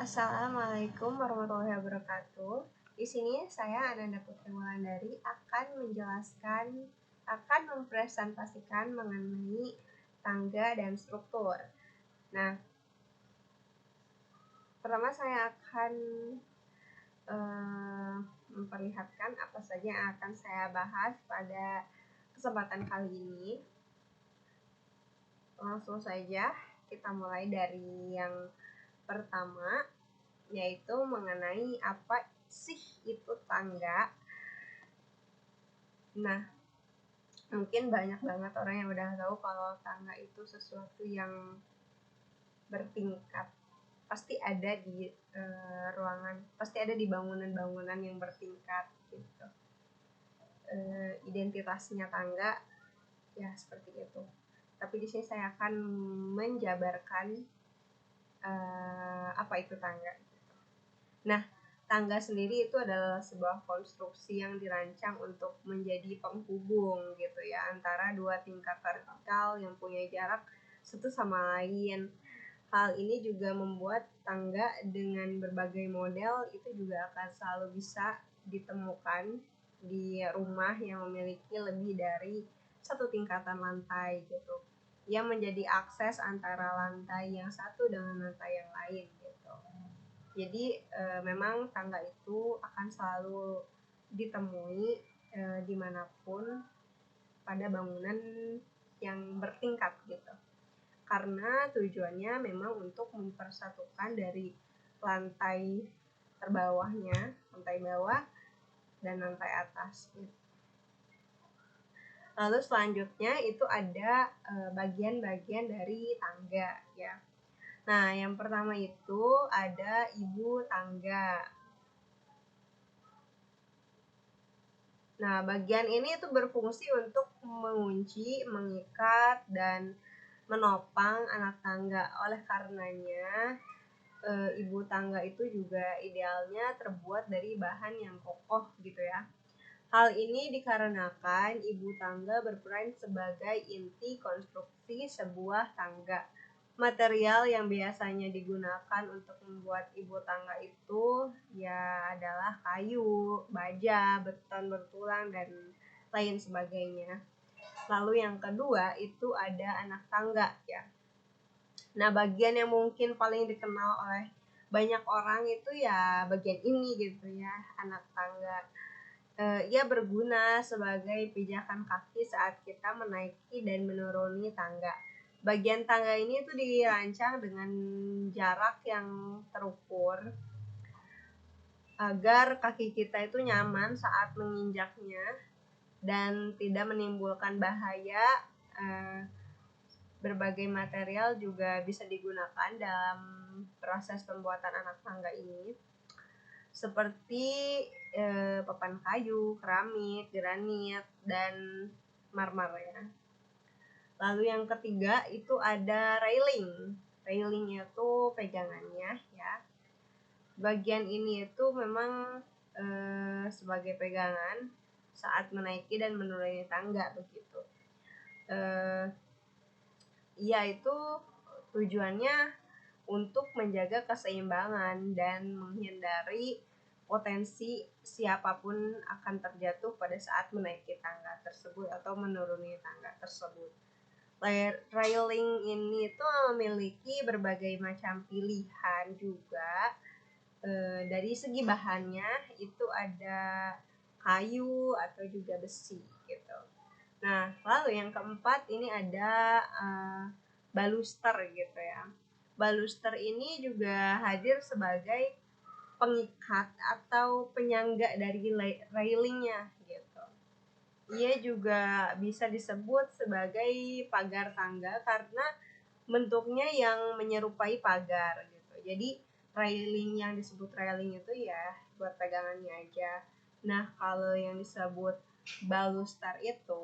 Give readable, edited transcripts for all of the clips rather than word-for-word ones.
Assalamualaikum warahmatullahi wabarakatuh. Di sini saya Ananda Putri Wulandari akan mempresentasikan mengenai tangga dan struktur. Nah, pertama saya akan memperlihatkan apa saja yang akan saya bahas pada kesempatan kali ini. Langsung saja kita mulai dari yang pertama, yaitu mengenai apa sih itu tangga. Nah, mungkin banyak banget orang yang udah tahu kalau tangga itu sesuatu yang bertingkat. Pasti ada di ruangan, pasti ada di bangunan-bangunan yang bertingkat gitu. Identitasnya tangga ya seperti itu. Tapi di sini saya akan menjabarkan apa itu tangga. Nah, tangga sendiri itu adalah sebuah konstruksi yang dirancang untuk menjadi penghubung gitu ya antara dua tingkat vertikal yang punya jarak satu sama lain. Hal ini juga membuat tangga dengan berbagai model itu juga akan selalu bisa ditemukan di rumah yang memiliki lebih dari satu tingkatan lantai gitu, yang menjadi akses antara lantai yang satu dengan lantai yang lain gitu. Jadi memang tangga itu akan selalu ditemui dimanapun pada bangunan yang bertingkat gitu. Karena tujuannya memang untuk mempersatukan dari lantai terbawahnya, lantai bawah dan lantai atas gitu. Lalu selanjutnya itu ada bagian-bagian dari tangga ya. Nah, yang pertama itu ada ibu tangga. Nah, bagian ini itu berfungsi untuk mengunci, mengikat, dan menopang anak tangga. Oleh karenanya, ibu tangga itu juga idealnya terbuat dari bahan yang kokoh gitu ya. Hal ini dikarenakan ibu tangga berperan sebagai inti konstruksi sebuah tangga. Material yang biasanya digunakan untuk membuat ibu tangga itu ya adalah kayu, baja, beton bertulang, dan lain sebagainya. Lalu yang kedua itu ada anak tangga ya. Nah, bagian yang mungkin paling dikenal oleh banyak orang itu ya bagian ini gitu ya, anak tangga. Ia berguna sebagai pijakan kaki saat kita menaiki dan menuruni tangga. Bagian tangga ini tuh dirancang dengan jarak yang terukur agar kaki kita itu nyaman saat menginjaknya dan tidak menimbulkan bahaya. Berbagai material juga bisa digunakan dalam proses pembuatan anak tangga ini, seperti papan kayu, keramik, granit, dan marmer ya. Lalu yang ketiga itu ada railing. Railingnya itu pegangannya ya. Bagian ini itu memang sebagai pegangan saat menaiki dan menuruni tangga begitu. Ia itu tujuannya untuk menjaga keseimbangan dan menghindari potensi siapapun akan terjatuh pada saat menaiki tangga tersebut atau menuruni tangga tersebut. Railing ini tuh memiliki berbagai macam pilihan juga. Dari segi bahannya itu ada kayu atau juga besi gitu. Nah, lalu yang keempat ini ada baluster gitu ya. Baluster ini juga hadir sebagai pengikat atau penyangga dari railingnya gitu. Ia juga bisa disebut sebagai pagar tangga karena bentuknya yang menyerupai pagar gitu. Jadi railing yang disebut railing itu ya buat pegangannya aja. Nah, kalau yang disebut baluster itu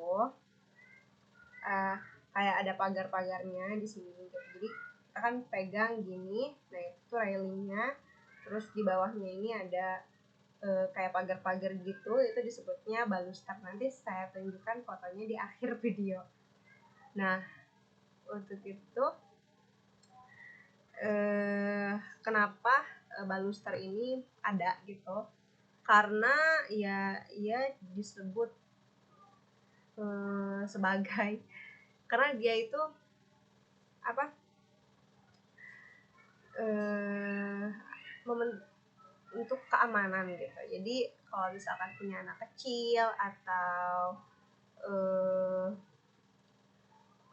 kayak ada pagar-pagarnya di sini gitu. Jadi kita kan pegang gini, nah itu railingnya. Terus di bawahnya ini ada kayak pagar-pagar gitu, itu disebutnya baluster. Nanti saya tunjukkan fotonya di akhir video. Nah, untuk itu kenapa baluster ini ada gitu, karena ya ia disebut sebagai, karena dia itu apa, untuk keamanan gitu. Jadi kalau misalkan punya anak kecil atau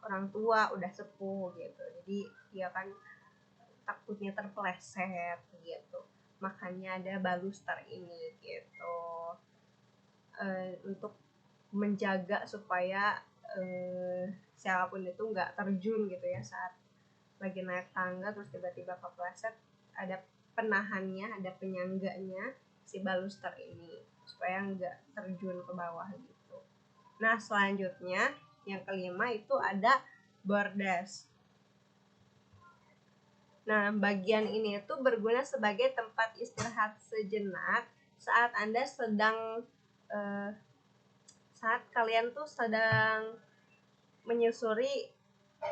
orang tua udah sepuh gitu, jadi dia kan takutnya terpeleset gitu, makanya ada baluster ini gitu, untuk menjaga supaya siapapun itu nggak terjun gitu ya saat lagi naik tangga terus tiba-tiba kepleset, ada penahannya, ada penyangganya si baluster ini supaya nggak terjun ke bawah gitu. Nah selanjutnya yang kelima itu ada bordes. Nah bagian ini itu berguna sebagai tempat istirahat sejenak saat Anda sedang saat kalian tuh sedang menyusuri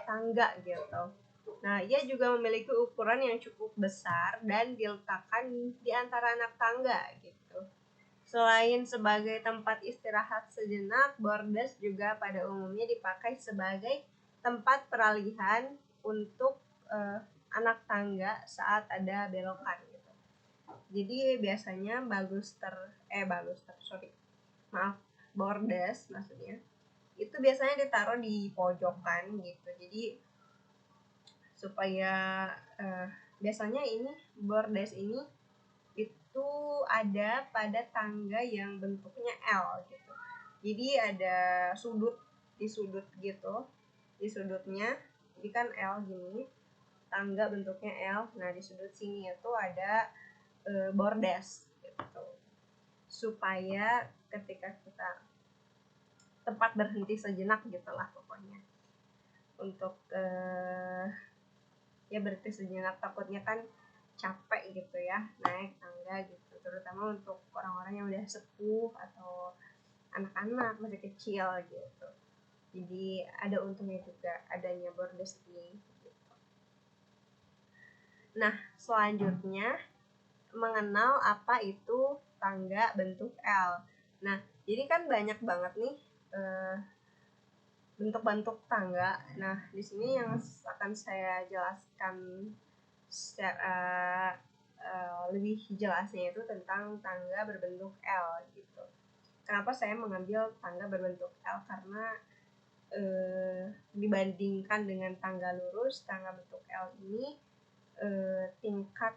tangga gitu. Nah, ia juga memiliki ukuran yang cukup besar dan diletakkan di antara anak tangga gitu. Selain sebagai tempat istirahat sejenak, bordes juga pada umumnya dipakai sebagai tempat peralihan untuk anak tangga saat ada belokan gitu. Jadi biasanya bordes maksudnya itu biasanya ditaruh di pojokan gitu. Jadi supaya biasanya ini bordes ini itu ada pada tangga yang bentuknya L gitu. Jadi ada di sudut gitu, di sudutnya, jadi kan L gini, tangga bentuknya L. Nah di sudut sini itu ada bordes gitu, supaya ketika kita tempat berhenti sejenak gitulah pokoknya, untuk ya berhenti sejenak, takutnya kan capek gitu ya naik tangga gitu, terutama untuk orang-orang yang udah sepuh atau anak-anak masih kecil gitu. Jadi ada untungnya juga adanya bordes ini gitu. Nah selanjutnya mengenal apa itu tangga bentuk L. Nah jadi kan banyak banget nih bentuk-bentuk tangga. Nah di sini yang akan saya jelaskan secara lebih jelasnya itu tentang tangga berbentuk L gitu. Kenapa saya mengambil tangga berbentuk L? Karena dibandingkan dengan tangga lurus, tangga bentuk L ini tingkat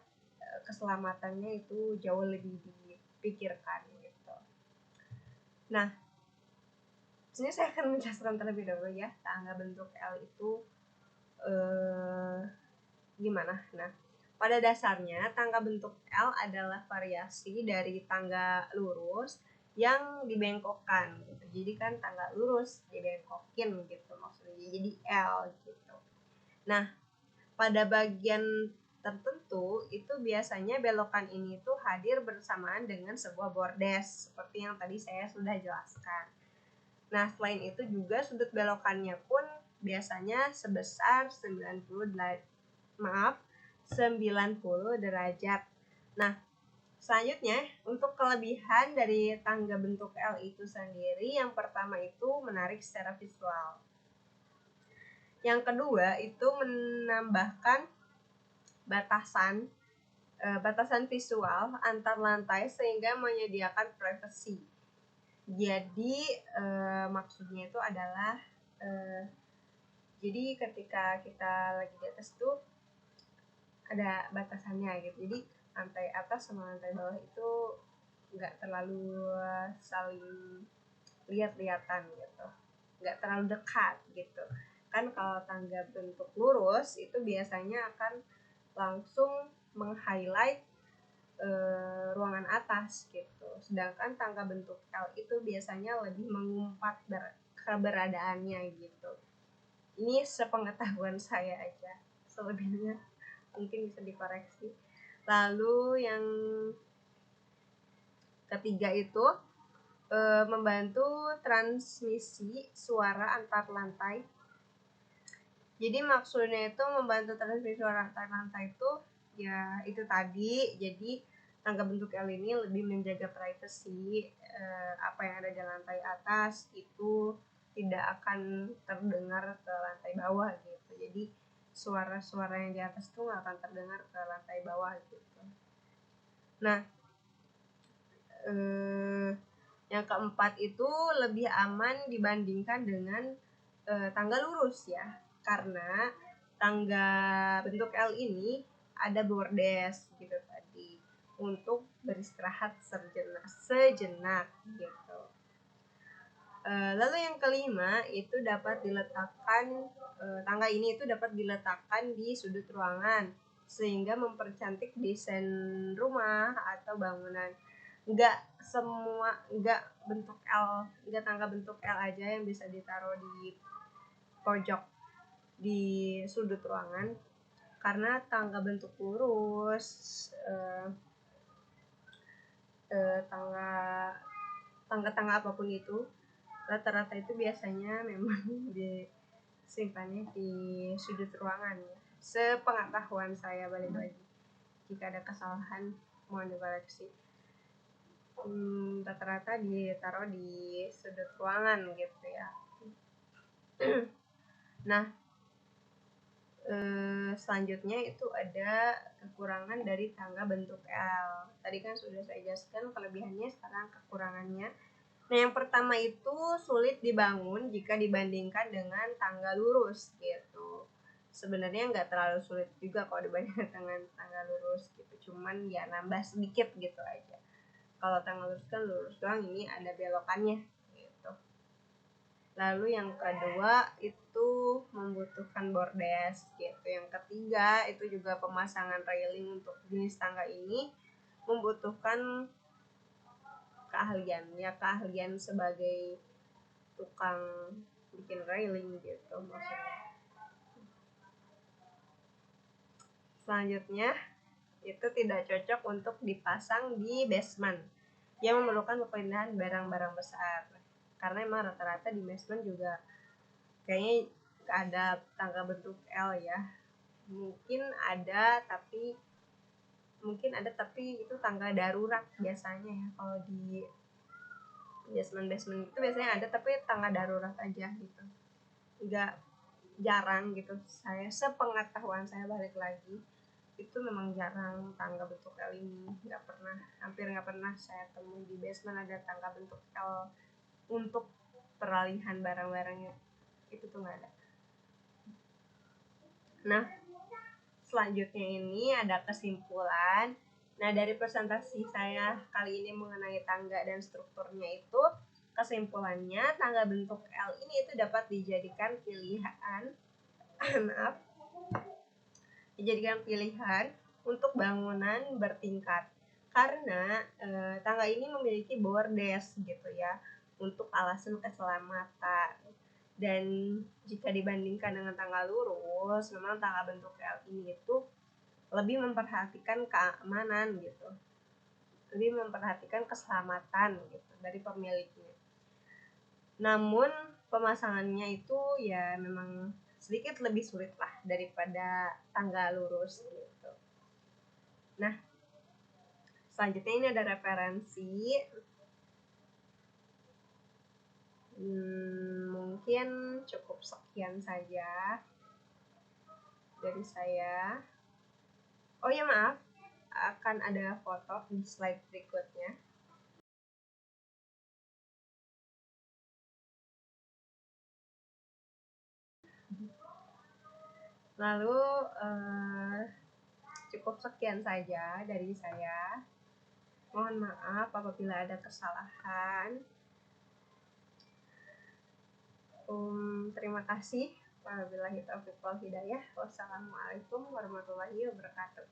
keselamatannya itu jauh lebih dipikirkan gitu. Nah, sini saya akan menjelaskan terlebih dahulu ya tangga bentuk L itu gimana. Nah, pada dasarnya tangga bentuk L adalah variasi dari tangga lurus yang dibengkokkan gitu. Jadi kan tangga lurus dibengkokin gitu maksudnya, jadi L gitu. Nah, pada bagian tertentu itu biasanya belokan ini tuh hadir bersamaan dengan sebuah bordes seperti yang tadi saya sudah jelaskan. Nah, selain itu juga sudut belokannya pun biasanya sebesar 90 derajat. Nah, selanjutnya untuk kelebihan dari tangga bentuk L itu sendiri, yang pertama itu menarik secara visual. Yang kedua itu menambahkan batasan visual antar lantai sehingga menyediakan privasi. Jadi maksudnya itu adalah jadi ketika kita lagi di atas tuh ada batasannya gitu. Jadi lantai atas sama lantai bawah itu nggak terlalu saling lihat-lihatan gitu, nggak terlalu dekat gitu. Kan kalau tangga bentuk lurus itu biasanya akan langsung meng-highlight ruangan atas gitu. Sedangkan tangga bentuk L itu biasanya lebih mengumpat keberadaannya gitu. Ini sepengetahuan saya aja, selebihnya mungkin bisa dikoreksi. Lalu yang ketiga itu membantu transmisi suara antar lantai. Jadi maksudnya itu membantu transmisi suara antar lantai itu Ya itu tadi, jadi tangga bentuk L ini lebih menjaga privasi. Apa yang ada di lantai atas itu tidak akan terdengar ke lantai bawah gitu. Jadi suara-suara yang di atas tuh nggak akan terdengar ke lantai bawah gitu. Nah, yang keempat itu lebih aman dibandingkan dengan tangga lurus ya, karena tangga bentuk L ini ada bordes gitu tadi untuk beristirahat sejenak gitu. Lalu yang kelima itu dapat diletakkan tangga ini itu dapat diletakkan di sudut ruangan sehingga mempercantik desain rumah atau bangunan. Enggak bentuk L, enggak tangga bentuk L aja yang bisa ditaruh di pojok di sudut ruangan, karena tangga bentuk lurus, tangga apapun itu rata-rata itu biasanya memang disimpannya di sudut ruangan ya. Sepengetahuan saya, balik lagi, jika ada kesalahan mohon dikoreksi. Rata-rata ditaruh di sudut ruangan gitu ya. Nah, selanjutnya itu ada kekurangan dari tangga bentuk L. Tadi kan sudah saya jelaskan kelebihannya, sekarang kekurangannya. Nah, yang pertama itu sulit dibangun jika dibandingkan dengan tangga lurus gitu. Sebenarnya nggak terlalu sulit juga kalau dibandingkan dengan tangga lurus gitu, cuman ya nambah sedikit gitu aja. Kalau tangga lurus kan lurus doang, ini ada belokannya gitu. Lalu yang kedua itu membutuhkan bordes gitu. Yang ketiga itu juga pemasangan railing untuk jenis tangga ini membutuhkan keahlian sebagai tukang bikin railing gitu maksudnya. Selanjutnya itu tidak cocok untuk dipasang di basement yang memerlukan pemindahan barang-barang besar, karena emang rata-rata di basement juga kayaknya ada tangga bentuk L ya. Mungkin ada tapi itu tangga darurat biasanya ya. Kalau di basement itu biasanya ada tapi tangga darurat aja gitu, nggak jarang gitu. Saya sepengetahuan saya, balik lagi, itu memang jarang tangga bentuk L ini. Hampir nggak pernah saya temui di basement ada tangga bentuk L untuk peralihan barang-barangnya, itu tuh nggak ada. Nah, selanjutnya ini ada kesimpulan. Nah, dari presentasi saya kali ini mengenai tangga dan strukturnya itu, kesimpulannya tangga bentuk L ini itu dapat dijadikan pilihan dijadikan pilihan untuk bangunan bertingkat, karena tangga ini memiliki bordes gitu ya untuk alasan keselamatan. Dan jika dibandingkan dengan tangga lurus, memang tangga bentuk L ini itu lebih memperhatikan keamanan gitu, lebih memperhatikan keselamatan gitu dari pemiliknya. Namun pemasangannya itu ya memang sedikit lebih sulit lah daripada tangga lurus gitu. Nah, selanjutnya ini ada referensi. Mungkin cukup sekian saja dari saya. Oh ya, maaf, akan ada foto di slide berikutnya. Lalu cukup sekian saja dari saya. Mohon maaf apabila ada kesalahan. Terima kasih. Wabillahi taufiq wal hidayah. Wassalamualaikum warahmatullahi wabarakatuh.